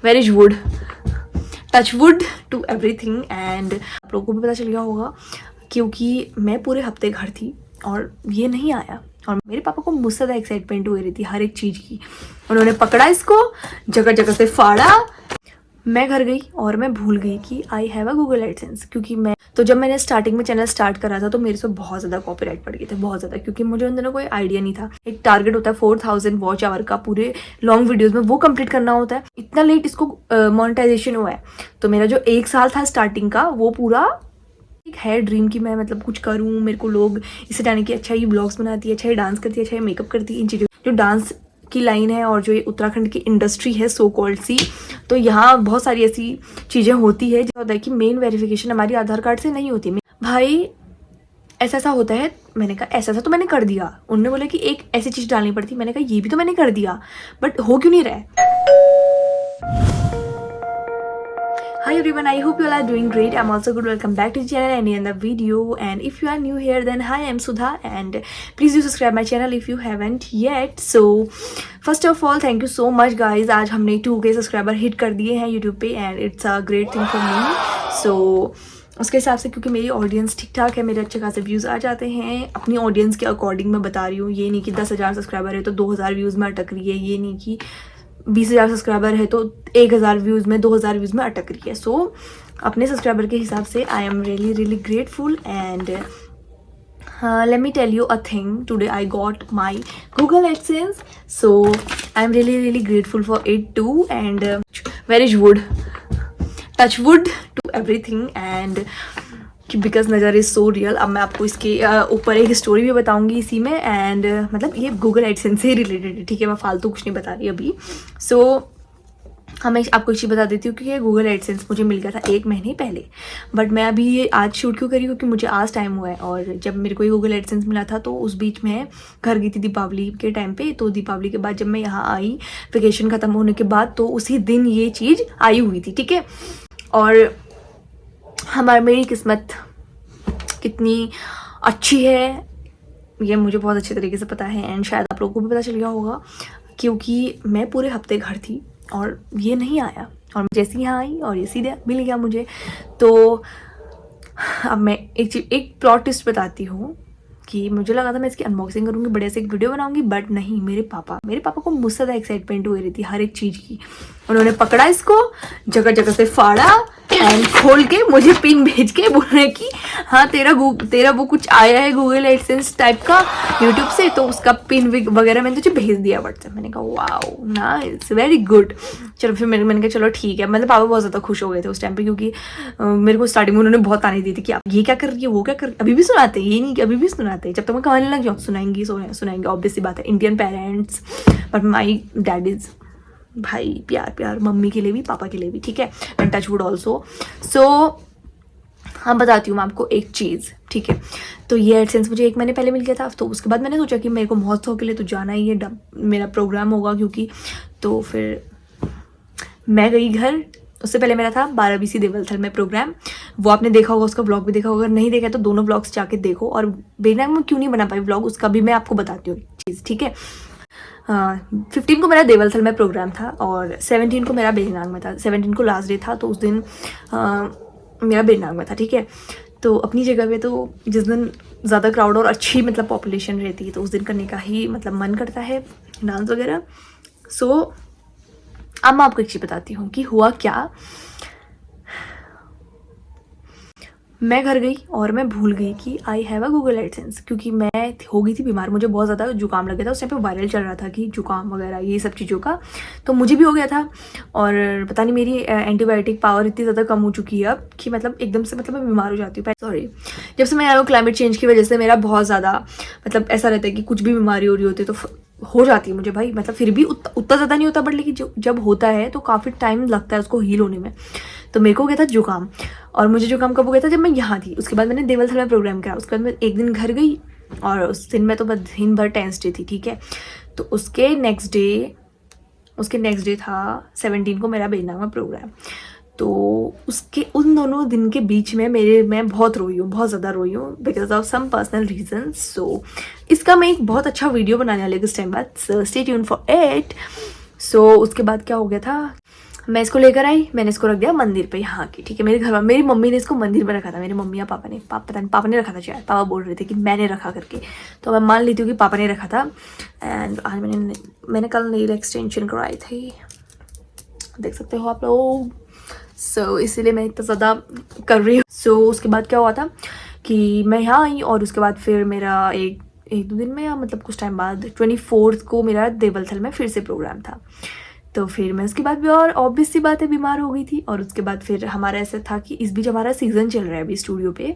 Where is wood, touch wood to everything. And आप लोगों को भी पता चल गया होगा क्योंकि मैं पूरे हफ्ते घर थी और ये नहीं आया और मेरे पापा को मुझसे ज़्यादा एक्साइटमेंट हो रही थी हर एक चीज़ की। उन्होंने पकड़ा इसको, जगह जगह से फाड़ा। मैं घर गई और मैं भूल गई कि I have a Google AdSense, क्योंकि जब मैंने स्टार्टिंग में चैनल स्टार्ट करा था तो मेरे से बहुत ज़्यादा कॉपीराइट पड़ गए थे, बहुत ज़्यादा, क्योंकि मुझे उन दिनों कोई आइडिया नहीं था। एक टारगेट होता है 4000 वॉच आवर का पूरे लॉन्ग वीडियोस में, वो कंप्लीट करना होता है। इतना लेट इसको मोनेटाइजेशन हुआ है। तो मेरा जो 1 साल था स्टार्टिंग का वो पूरा एक है ड्रीम कि मैं मतलब कुछ करूँ, मेरे को लोग इसे जाने की अच्छा ये ब्लॉग्स बनाती है, अच्छा ये डांस करती है, अच्छा ये मेकअप करती है, इन चीज़ों जो डांस की लाइन है और जो ये उत्तराखंड की इंडस्ट्री है सो कॉल्ड सी, तो यहाँ बहुत सारी ऐसी चीज़ें होती है जो होता है कि मेन वेरिफिकेशन हमारी आधार कार्ड से नहीं होती। भाई ऐसा होता है। मैंने कहा ऐसा तो मैंने कर दिया। उन्होंने बोला कि एक ऐसी चीज़ डालनी पड़ती। मैंने कहा ये भी तो मैंने कर दिया, बट हो क्यों नहीं रहा है। Hi everyone, I hope you all are doing great. I'm also good. Welcome back to the channel and in the video. And if you are new here, then hi, I'm Sudha and please do subscribe my channel if you haven't yet. So first of all, thank you so much guys. आज हमने 2K subscriber hit कर दिए हैं YouTube पे and it's a great thing for me. So उसके हिसाब से क्योंकि मेरी ऑडियंस ठीक ठाक है, मेरे अच्छे खासे व्यूज़ आ जाते हैं। अपनी ऑडियंस के अकॉर्डिंग मैं बता रही हूँ, ये नहीं कि 10,000 सब्सक्राइबर है तो 2,000 व्यूज़ में अटक रही है, ये नहीं कि 20,000 सब्सक्राइबर है तो 1,000 व्यूज़ में 2,000 व्यूज़ में अटक रही है। सो अपने सब्सक्राइबर के हिसाब से आई am really grateful and let me tell you a thing. Today I got my Google AdSense, so I'm really grateful for it too. And where is wood, touch wood to everything and because नज़र is so real. अब मैं आपको इसके ऊपर एक story भी बताऊंगी इसी में एंड मतलब ये गूगल एडसेंस से रिलेटेड है, ठीक है, मैं फालतू कुछ नहीं बता रही अभी। सो मैं आपको एक चीज़ बता देती हूँ कि ये गूगल एडसेंस मुझे मिल गया था 1 महीने पहले, बट मैं अभी ये आज शूट क्यों करी क्योंकि मुझे आज टाइम हुआ है। और जब मेरे को ये गूगल एडसेंस मिला था तो उस बीच में घर गई थी दीपावली के टाइम पे। तो दीपावली के बाद जब मैं यहाँ आई वेकेशन ख़त्म होने के बाद, तो उसी दिन ये चीज़ आई हुई थी, ठीक है। और मेरी किस्मत कितनी अच्छी है ये मुझे बहुत अच्छे तरीके से पता है एंड शायद आप लोगों को भी पता चल गया होगा क्योंकि मैं पूरे हफ्ते घर थी और ये नहीं आया। और जैसे यहाँ आई और ये सीधे मिल गया मुझे। तो अब मैं एक प्लॉट ट्विस्ट बताती हूँ कि मुझे लगा था मैं इसकी अनबॉक्सिंग करूँगी, बढ़िया से एक वीडियो बनाऊंगी, बट नहीं, मेरे पापा को मुझसे ज़्यादा एक्साइटमेंट हो रही थी हर एक चीज़ की। उन्होंने पकड़ा इसको, जगह जगह से फाड़ा एंड खोल के मुझे पिन भेज के बोल रहे कि हाँ तेरा वो कुछ आया है गूगल एडसेंस टाइप का यूट्यूब से, तो उसका पिन वगैरह मैंने तुझे भेज दिया व्हाट्सएप। मैंने कहा वाओ नाइस, वेरी गुड। चलो फिर मैंने कहा चलो ठीक है। मतलब पापा बहुत ज़्यादा खुश हो गए थे उस टाइम पे क्योंकि मेरे को स्टार्टिंग में उन्होंने बहुत ताने दी थी कि आप ये क्या कर रही है, वो क्या कर, अभी भी सुनाते, ये नहीं कि अभी भी सुनाते, जब तक मैं कहानी लग जाऊँ सुनाएंगे ऑब्वियस सी बात है, Indian parents. But my dad is भाई प्यार मम्मी के लिए भी पापा के लिए भी, ठीक है, एंड टच वुड ऑल्सो। सो हाँ बताती हूँ मैं आपको एक चीज़, ठीक है। तो ये एडसेंस मुझे 1 महीने पहले मिल गया था। तो उसके बाद मैंने सोचा कि मेरे को महोत्सव के लिए तो जाना ही है, मेरा प्रोग्राम होगा क्योंकि। तो फिर मैं गई घर। उससे पहले मेरा था 12 BC देवलथल में प्रोग्राम, वो आपने देखा होगा, उसका व्लॉग भी देखा होगा, नहीं देखा तो दोनों व्लॉग्स जाके देखो। और बेनाग में क्यों नहीं बना पाई व्लॉग उसका भी मैं आपको बताती हूँ चीज़, ठीक है। 15 को मेरा देवलथल में प्रोग्राम था और 17 को मेरा बेनाग में था। 17 को लास्ट डे था तो उस दिन मेरा बेनाग में था, ठीक है। तो अपनी जगह पे तो जिस दिन ज़्यादा क्राउड और अच्छी मतलब पॉपुलेशन रहती है तो उस दिन करने का ही मतलब मन करता है डांस वगैरह। सो अब मैं आपको एक चीज़ बताती हूँ कि हुआ क्या। मैं घर गई और मैं भूल गई कि I have a Google AdSense, क्योंकि मैं हो गई थी बीमार, मुझे बहुत ज़्यादा जुकाम लग गया था। उस टाइम पे वायरल चल रहा था कि जुकाम वगैरह ये सब चीज़ों का, तो मुझे भी हो गया था। और पता नहीं मेरी एंटीबायोटिक पावर इतनी ज़्यादा कम हो चुकी है अब कि मतलब एकदम से मतलब मैं बीमार हो जाती हूँ। सॉरी, जब से मैं आया हूँ क्लाइमेट चेंज की वजह से मेरा बहुत ज़्यादा मतलब ऐसा रहता है कि कुछ भी बीमारी हो रही होती है तो हो जाती है मुझे भाई। मतलब फिर भी उतना ज़्यादा नहीं होता, बट लेकिन जब होता है तो काफ़ी टाइम लगता है उसको हील होने में। तो मेरे को हो गया था जुकाम, और मुझे जुकाम कब हो गया था, जब मैं यहाँ थी। उसके बाद मैंने देवलथल में प्रोग्राम किया, उसके बाद मैं एक दिन घर गई और उस दिन मैं तो बस दिन भर टेंस डे थी, ठीक है। तो उसके नेक्स्ट डे था 17 को मेरा बेनाग में प्रोग्राम। तो उसके उन दोनों दिन के बीच में मैं बहुत रोई हूँ, बहुत ज़्यादा रोई हूँ because of some personal reason. So इसका मैं एक बहुत अच्छा वीडियो बनाने वाली कुछ टाइम बाद, स्टे ट्यून फॉर इट। सो उसके बाद क्या हो गया था, मैं इसको लेकर आई, मैंने इसको रख दिया मंदिर पे यहाँ की, ठीक है। मेरे घर में मेरी मम्मी ने इसको मंदिर में रखा था, मेरी मम्मी या पापा ने, पता नहीं पापा ने रखा था शायद, पापा बोल रहे थे कि मैंने रखा करके, तो मैं मान लेती हूँ कि पापा ने रखा था। एंड आज मैंने कल नेल एक्सटेंशन करवाई थी, देख सकते हो आप लोग। सो इसीलिए मैं इतना ज़्यादा कर रही हूँ। सो उसके बाद क्या हुआ था कि मैं यहाँ आई और उसके बाद फिर मेरा एक दो दिन में, या मतलब कुछ टाइम बाद 24 को मेरा देवलथल में फिर से प्रोग्राम था। तो फिर मैं उसके बाद भी, और ऑब्वियस सी बात है, बीमार हो गई थी। और उसके बाद फिर हमारा ऐसा था कि इस बीच हमारा सीज़न चल रहा है अभी स्टूडियो पे,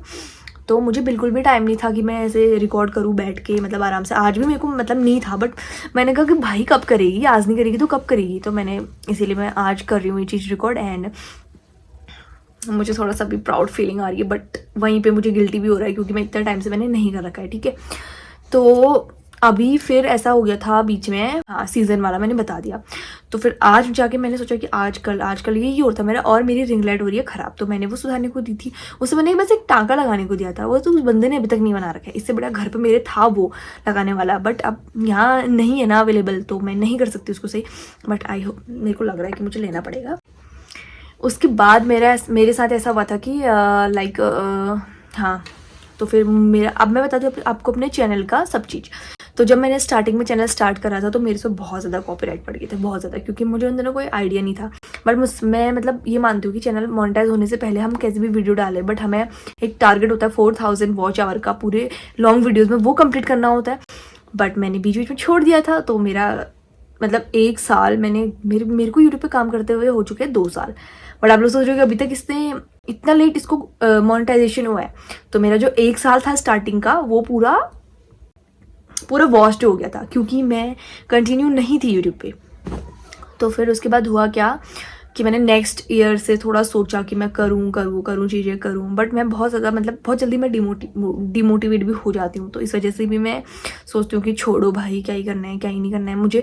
तो मुझे बिल्कुल भी टाइम नहीं था कि मैं ऐसे रिकॉर्ड करूँ बैठ के, मतलब आराम से। आज भी मेरे को मतलब नहीं था, बट मैंने कहा कि भाई कब करेगी, आज नहीं करेगी तो कब करेगी, तो मैंने इसीलिए मैं आज कर रही हूँ ये चीज़ रिकॉर्ड। एंड मुझे थोड़ा सा भी प्राउड फीलिंग आ रही है, बट वहीं पे मुझे गिल्टी भी हो रहा है क्योंकि मैं इतना टाइम से मैंने नहीं कर रखा है, ठीक है। तो अभी फिर ऐसा हो गया था बीच में, हाँ सीज़न वाला मैंने बता दिया। तो फिर आज जाके मैंने सोचा कि आजकल यही हो रहा था मेरा, और मेरी रिंग लाइट हो रही है ख़राब, तो मैंने वो सुधारने को दी थी। उससे मैंने बस एक टाँका लगाने को दिया था, वो तो उस बंदे ने अभी तक नहीं बना रखा है। इससे बड़ा घर पे मेरे था वो लगाने वाला, बट अब यहाँ नहीं है ना अवेलेबल, तो मैं नहीं कर सकती उसको सही। बट आई होप, मेरे को लग रहा है कि मुझे लेना पड़ेगा। उसके बाद मेरे साथ ऐसा हुआ था कि लाइक हाँ, तो फिर मेरा, अब मैं बता दूँ आपको अपने चैनल का सब चीज़। तो जब मैंने स्टार्टिंग में चैनल स्टार्ट करा था तो मेरे से बहुत ज़्यादा कॉपीराइट पड़ गए थे, बहुत ज़्यादा, क्योंकि मुझे उन दिनों कोई आइडिया नहीं था। बट मैं मतलब ये मानती हूँ कि चैनल मोनेटाइज होने से पहले हम कैसे भी वीडियो डालें, बट हमें एक टारगेट होता है 4000 वॉच आवर का, पूरे लॉन्ग वीडियोज़ में वो कंप्लीट करना होता है। बट मैंने बीच बीच में छोड़ दिया था, तो मेरा मतलब 1 साल मेरे को यूट्यूब पे काम करते हुए हो चुके हैं 2 साल। बट आप लोग सोच रहे हो कि अभी तक इसने इतना लेट इसको मोनेटाइजेशन हुआ है। तो मेरा जो 1 साल था स्टार्टिंग का, वो पूरा वॉस्ट हो गया था, क्योंकि मैं कंटिन्यू नहीं थी यूट्यूब पे। तो फिर उसके बाद हुआ क्या कि मैंने नेक्स्ट ईयर से थोड़ा सोचा कि मैं करूँ चीज़ें करूँ, बट मैं बहुत ज़्यादा मतलब बहुत जल्दी मैं डिमोटिवेट भी हो जाती हूँ। तो इस वजह से भी मैं सोचती हूँ कि छोड़ो भाई, क्या ही करना है, क्या ही नहीं करना है, मुझे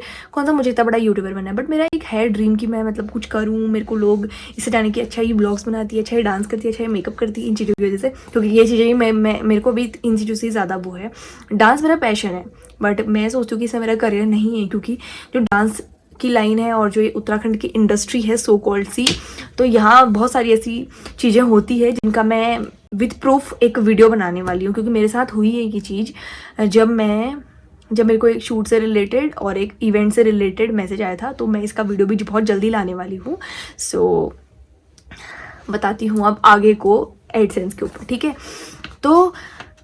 इतना बड़ा यूट्यूबर बनना है। बट मेरा एक है ड्रीम कि मैं मतलब कुछ करूँ, मेरे को लोग इससे जाने की, अच्छा ये ब्लॉग्स बनाती है, अच्छा ये डांस करती है, अच्छा ये मेकअप करती है, इन चीज़ों की वजह से, क्योंकि ये चीज़ें मेरे को भी इन चीज़ों से ज़्यादा वो है। डांस मेरा पैशन है, बट मैं सोचती हूँ कि इससे मेरा करियर नहीं है, क्योंकि जो डांस की लाइन है और जो ये उत्तराखंड की इंडस्ट्री है सो कॉल्ड सी, तो यहाँ बहुत सारी ऐसी चीज़ें होती है जिनका मैं विद प्रूफ एक वीडियो बनाने वाली हूँ। क्योंकि मेरे साथ हुई है ये चीज़, जब मेरे को एक शूट से रिलेटेड और एक इवेंट से रिलेटेड मैसेज आया था, तो मैं इसका वीडियो भी बहुत जल्दी लाने वाली हूँ। सो बताती हूँ अब आगे को एडसेंस के ऊपर, ठीक है। तो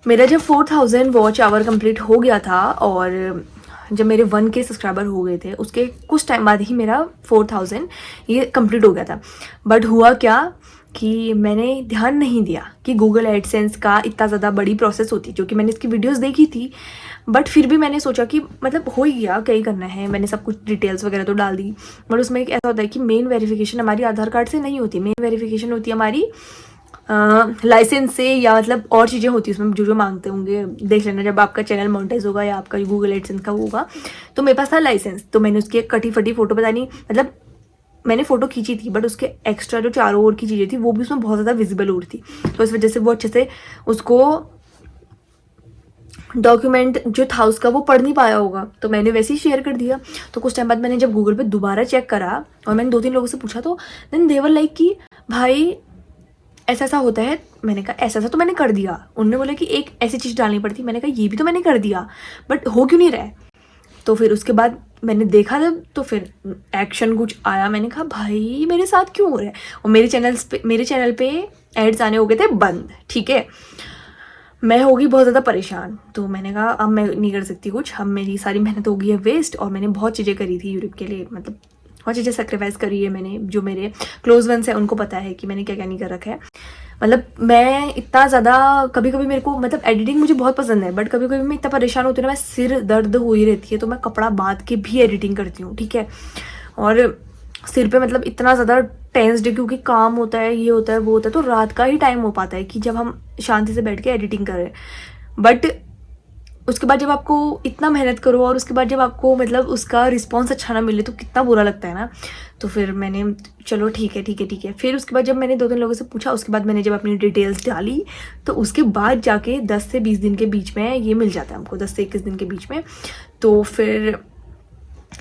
मेरा जब 4000 वॉच आवर कंप्लीट हो गया था, और जब मेरे 1K सब्सक्राइबर हो गए थे, उसके कुछ टाइम बाद ही मेरा 4000 ये कंप्लीट हो गया था। बट हुआ क्या कि मैंने ध्यान नहीं दिया कि गूगल एडसेंस का इतना ज़्यादा बड़ी प्रोसेस होती है, जो कि मैंने इसकी वीडियोस देखी थी। बट फिर भी मैंने सोचा कि मतलब हो ही गया, क्या ही करना है, मैंने सब कुछ डिटेल्स वगैरह तो डाल दी। बट उसमें एक ऐसा होता है कि मेन वेरिफिकेशन हमारी आधार कार्ड से नहीं होती, मेन वेरिफिकेशन होती है हमारी लाइसेंस से, या मतलब और चीज़ें होती है उसमें जो मांगते होंगे। देख लेना जब आपका चैनल मोनेटाइज होगा या आपका गूगल एडसेंस का होगा। तो मेरे पास था लाइसेंस, तो मैंने उसकी एक कटी फटी फोटो, पता नहीं मतलब मैंने फ़ोटो खींची थी, बट उसके एक्स्ट्रा जो चारों ओर की चीज़ें थी वो भी उसमें बहुत ज़्यादा विजिबल हो रही थी। तो इस वजह से वो अच्छे से उसको डॉक्यूमेंट जो था उसका वो पढ़ नहीं पाया होगा, तो मैंने वैसे ही शेयर कर दिया। तो कुछ टाइम बाद मैंने जब गूगल पे दोबारा चेक करा और मैंने 2-3 लोगों से पूछा, तो देन दे वर लाइक कि भाई ऐसा होता है। मैंने कहा ऐसा तो मैंने कर दिया। उन्होंने बोला कि एक ऐसी चीज़ डालनी पड़ती। मैंने कहा ये भी तो मैंने कर दिया, बट हो क्यों नहीं रहा है। तो फिर उसके बाद मैंने देखा जब, तो फिर एक्शन कुछ आया। मैंने कहा भाई मेरे साथ क्यों हो रहा है। और मेरे चैनल पे एड्स आने हो गए थे बंद, ठीक है। मैं हो गई बहुत ज़्यादा परेशान। तो मैंने कहा अब मैं नहीं कर सकती कुछ, अब मेरी सारी मेहनत हो गई है वेस्ट, और मैंने बहुत चीज़ें करी थी यूट्यूब के लिए, मतलब बहुत चीज़ें सेक्रीफाइस करी है मैंने। जो मेरे क्लोज वंस हैं उनको पता है कि मैंने क्या क्या नहीं कर रखा है। मतलब मैं इतना ज़्यादा, कभी कभी मेरे को मतलब एडिटिंग मुझे बहुत पसंद है, बट कभी कभी मैं इतना परेशान होती हूँ ना, मैं सिर दर्द हो ही रहती है, तो मैं कपड़ा बांध के भी एडिटिंग करती हूँ, ठीक है। और सिर पे मतलब इतना ज़्यादा टेंस्ड, क्योंकि काम होता है, ये होता है, वो होता है, तो रात का ही टाइम हो पाता है कि जब हम शांति से बैठ के एडिटिंग करें। बट उसके बाद जब आपको इतना मेहनत करो और उसके बाद जब आपको मतलब उसका रिस्पॉन्स अच्छा ना मिले, तो कितना बुरा लगता है ना। तो फिर मैंने चलो ठीक है। फिर उसके बाद जब मैंने 2-3 लोगों से पूछा, उसके बाद मैंने जब अपनी डिटेल्स डाली, तो उसके बाद जाके 10 से 20 दिन के बीच में ये मिल जाता है हमको, 10 से 21 दिन के बीच में। तो फिर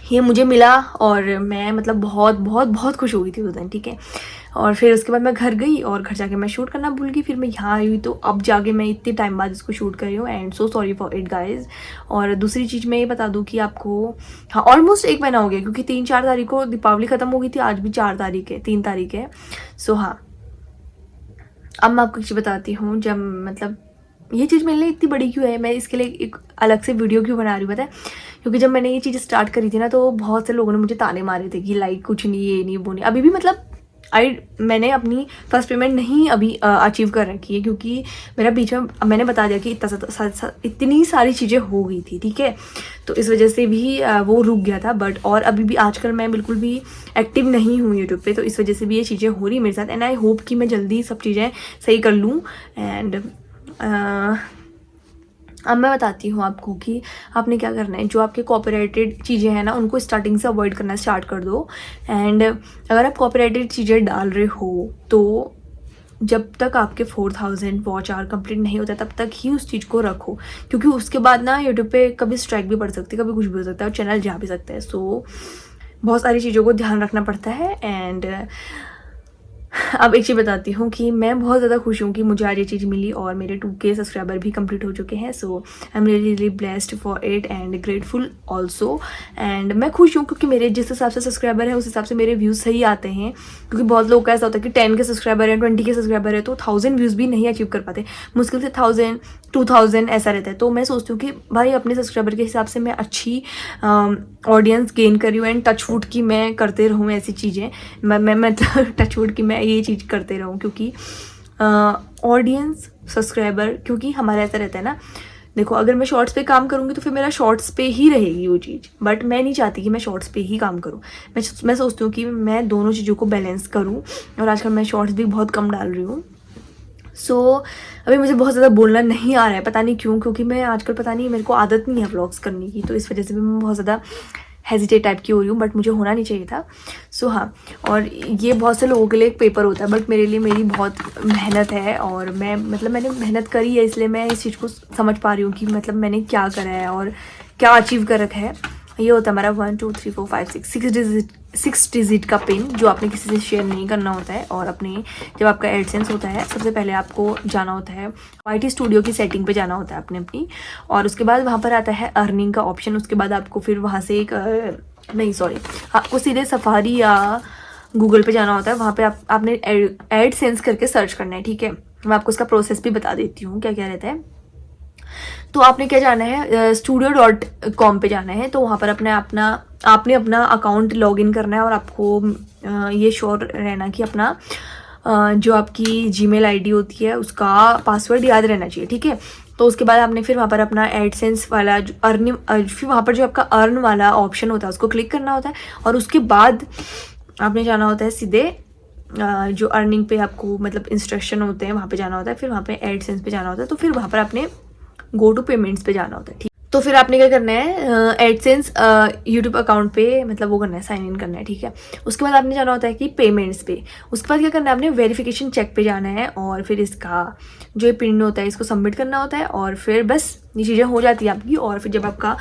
ये मुझे मिला और मैं मतलब बहुत बहुत बहुत खुश हो गई थी उस दिन, ठीक है। और फिर उसके बाद मैं घर गई और घर जाके मैं शूट करना भूल गई। फिर मैं यहाँ आई हुई तो अब जाके मैं इतने टाइम बाद इसको शूट कर रही हूँ and so sorry for it guys. और दूसरी चीज़ मैं ये बता दूँ कि आपको, हाँ ऑलमोस्ट 1 महीना हो गया क्योंकि 3-4 तारीख को दीपावली ख़त्म हो गई थी, आज भी 4 तारीख है, 3 तारीख है। सो हाँ, अब मैं आपको चीज़ बताती हूँ। जब मतलब ये चीज़ मेरे लिए इतनी बड़ी क्यों है, मैं इसके लिए एक अलग से वीडियो क्यों बना रही हूँ पता है, क्योंकि जब मैंने ये चीज़ स्टार्ट करी थी ना तो बहुत से लोगों ने मुझे ताने मारे थे कि लाइक कुछ नहीं, ये नहीं वो नहीं। अभी भी मतलब मैंने अपनी फर्स्ट पेमेंट नहीं अभी अचीव कर रखी है क्योंकि मेरा बीच में मैंने बता दिया कि इतनी सारी चीज़ें हो गई थी, ठीक है। तो इस वजह से भी वो रुक गया था। बट और अभी भी आजकल मैं बिल्कुल भी एक्टिव नहीं हूँ यूट्यूब पे, तो इस वजह से भी ये चीज़ें हो रही मेरे साथ एंड आई होप कि मैं जल्दी सब चीज़ें सही कर लूँ। एंड अब मैं बताती हूँ आपको कि आपने क्या करना है। जो आपके कॉपीराइटेड चीज़ें हैं ना उनको स्टार्टिंग से अवॉइड करना स्टार्ट कर दो। एंड अगर आप कॉपीराइटेड चीज़ें डाल रहे हो तो जब तक आपके 4000 वॉच आवर कंप्लीट नहीं होता तब तक ही उस चीज़ को रखो, क्योंकि उसके बाद ना यूट्यूब पे कभी स्ट्राइक भी पड़ सकती है, कभी कुछ भी हो सकता है और चैनल जा भी सकता है। सो बहुत सारी चीज़ों को ध्यान रखना पड़ता है। एंड अब एक चीज़ बताती हूँ कि मैं बहुत ज़्यादा खुश हूँ कि मुझे आज ये चीज़ मिली और मेरे 2K सब्सक्राइबर भी कंप्लीट हो चुके हैं। So I am really blessed for it and grateful also. And मैं खुश हूँ क्योंकि मेरे जिस हिसाब से सब्सक्राइबर है उस हिसाब से मेरे व्यूज़ सही आते हैं, क्योंकि बहुत लोग का ऐसा होता है कि 10 के सब्सक्राइबर है, 20 के सब्सक्राइबर है तो 1000 व्यूज़ भी नहीं अचीव कर पाते, मुश्किल से 1000 2000 ऐसा रहता है। तो मैं सोचती हूँ कि भाई अपने सब्सक्राइबर के हिसाब से मैं अच्छी ऑडियंस गेन कर रही हूँ एंड टचवुड की मैं करते रहूँ ऐसी चीज़ें। मैं मतलब टचवुड की मैं ये चीज़ करते रहूँ क्योंकि ऑडियंस सब्सक्राइबर, क्योंकि हमारा ऐसा रहता है ना, देखो अगर मैं शॉर्ट्स पे काम करूँगी तो फिर मेरा शॉर्ट्स पे ही रहेगी वो चीज़, बट मैं नहीं चाहती कि मैं शॉर्ट्स पे ही काम करूँ। मैं सोचती हूँ कि मैं दोनों चीज़ों को बैलेंस करूँ और आजकल मैं शॉर्ट्स भी बहुत कम डाल रही हूँ। सो अभी मुझे बहुत ज़्यादा बोलना नहीं आ रहा है, पता नहीं क्यों, क्योंकि मैं आजकल पता नहीं मेरे को आदत नहीं है व्लॉग्स करने की, तो इस वजह से भी मैं बहुत ज़्यादा हेजिटेट टाइप की हो रही हूँ, बट मुझे होना नहीं चाहिए था। सो हाँ, और ये बहुत से लोगों के लिए एक पेपर होता है बट मेरे लिए मेरी बहुत मेहनत है और मैंने मेहनत करी है, इसलिए मैं इस चीज़ को समझ पा रही हूँ कि मतलब मैंने क्या करा है और क्या अचीव कर रखा है। ये होता है हमारा 1 2 3 4 5 6 डिजिट का पिन जो आपने किसी से शेयर नहीं करना होता है। और अपने जब आपका एडसेंस होता है सबसे पहले आपको जाना होता है YT स्टूडियो की सेटिंग पे जाना होता है अपनी, और उसके बाद वहाँ पर आता है अर्निंग का ऑप्शन। उसके बाद आपको फिर वहाँ से आपको सीधे सफारी या गूगल पे जाना होता है, वहाँ पे आपने एडसेंस करके सर्च करना है, ठीक है। मैं आपको उसका प्रोसेस भी बता देती हूँ क्या क्या रहता है। तो आपने क्या जाना है, studio.com पे जाना है, तो वहाँ पर आपने अपना अकाउंट लॉगिन करना है और आपको ये श्योर रहना कि अपना जो आपकी Gmail ID होती है उसका पासवर्ड याद रहना चाहिए, ठीक है। तो उसके बाद आपने फिर वहाँ पर अपना एडसेंस वाला जो फिर वहाँ पर जो आपका अर्न वाला ऑप्शन होता है उसको क्लिक करना होता है और उसके बाद आपने जाना होता है सीधे जो अर्निंग पे आपको मतलब इंस्ट्रक्शन होते हैं वहाँ पे जाना होता है, फिर वहाँ पे एडसेंस पे जाना होता है, तो फिर वहाँ पर आपने गो टू पेमेंट्स पे जाना होता है, ठीक। तो फिर आपने क्या करना है, एडसेंस यूट्यूब अकाउंट पे मतलब वो करना है, साइन इन करना है, ठीक है। उसके बाद आपने जाना होता है कि पेमेंट्स पे, उसके बाद क्या करना है आपने वेरिफिकेशन चेक पे जाना है और फिर इसका जो ये पिन होता है इसको सबमिट करना होता है और फिर बस ये चीज़ें हो जाती है आपकी। और फिर जब आपका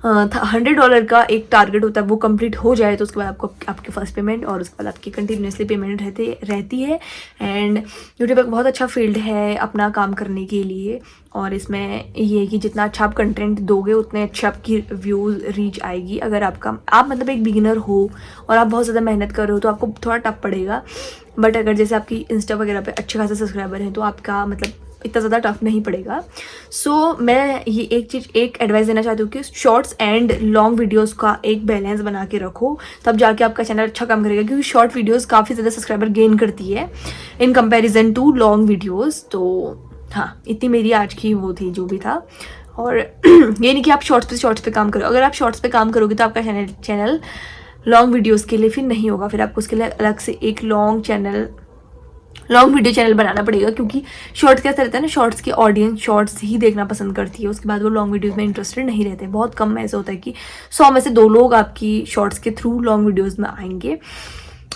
$100 का एक टारगेट होता है वो कंप्लीट हो जाए तो उसके बाद आपको आपकी फर्स्ट पेमेंट और उसके बाद आपकी कंटिन्यूसली पेमेंट रहती है। एंड यूट्यूब एक बहुत अच्छा फील्ड है अपना काम करने के लिए, और इसमें ये है कि जितना अच्छा आप कंटेंट दोगे उतने अच्छे आपकी व्यूज़ रीच आएगी। अगर आप मतलब एक बिगिनर हो और आप बहुत ज़्यादा मेहनत कर रहे हो तो आपको थोड़ा टफ पड़ेगा, बट अगर जैसे आपकी इंस्टा वगैरह पे अच्छे खासे सब्सक्राइबर हैं तो आपका मतलब इतना ज़्यादा टफ नहीं पड़ेगा। सो मैं ये एक एडवाइस देना चाहती हूँ कि शॉर्ट्स एंड लॉन्ग वीडियोस का एक बैलेंस बना के रखो, तब जाके आपका चैनल अच्छा काम करेगा, क्योंकि शॉर्ट वीडियोस काफ़ी ज़्यादा सब्सक्राइबर गेन करती है in comparison to long videos. तो हाँ, इतनी मेरी आज की वो थी जो भी था। और ये नहीं कि आप शॉर्ट्स पे काम करो, अगर आप शॉर्ट्स पे काम करोगे तो आपका चैनल लॉन्ग वीडियोज़ के लिए फिर नहीं होगा, फिर आपको उसके लिए अलग से एक लॉन्ग वीडियो चैनल बनाना पड़ेगा, क्योंकि शॉर्ट्स कैसा रहता है ना, शॉर्ट्स की ऑडियंस शॉर्ट्स ही देखना पसंद करती है, उसके बाद वो लॉन्ग वीडियोस में इंटरेस्टेड नहीं रहते। बहुत कम ऐसा होता है कि 100 में से 2 लोग आपकी शॉर्ट्स के थ्रू लॉन्ग वीडियोस में आएंगे।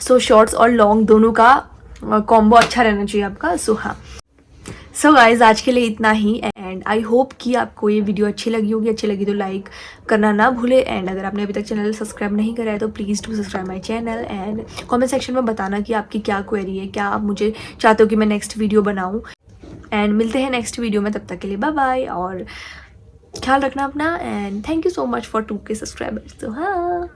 सो शॉर्ट्स और लॉन्ग दोनों का कॉम्बो अच्छा रहना चाहिए आपका। सो हाँ, सो गाइज आज के लिए इतना ही एंड आई होप कि आपको ये वीडियो अच्छी लगी होगी। अच्छी लगी तो लाइक करना ना भूले एंड अगर आपने अभी तक चैनल सब्सक्राइब नहीं करा है तो please to subscribe my channel and comment section में बताना कि आपकी क्या क्वेरी है, क्या आप मुझे चाहते हो कि मैं नेक्स्ट वीडियो बनाऊँ। एंड मिलते हैं नेक्स्ट वीडियो में, तब तक के लिए बाय बाय और ख्याल रखना अपना and thank you so much for 2K subscribers. तो हाँ।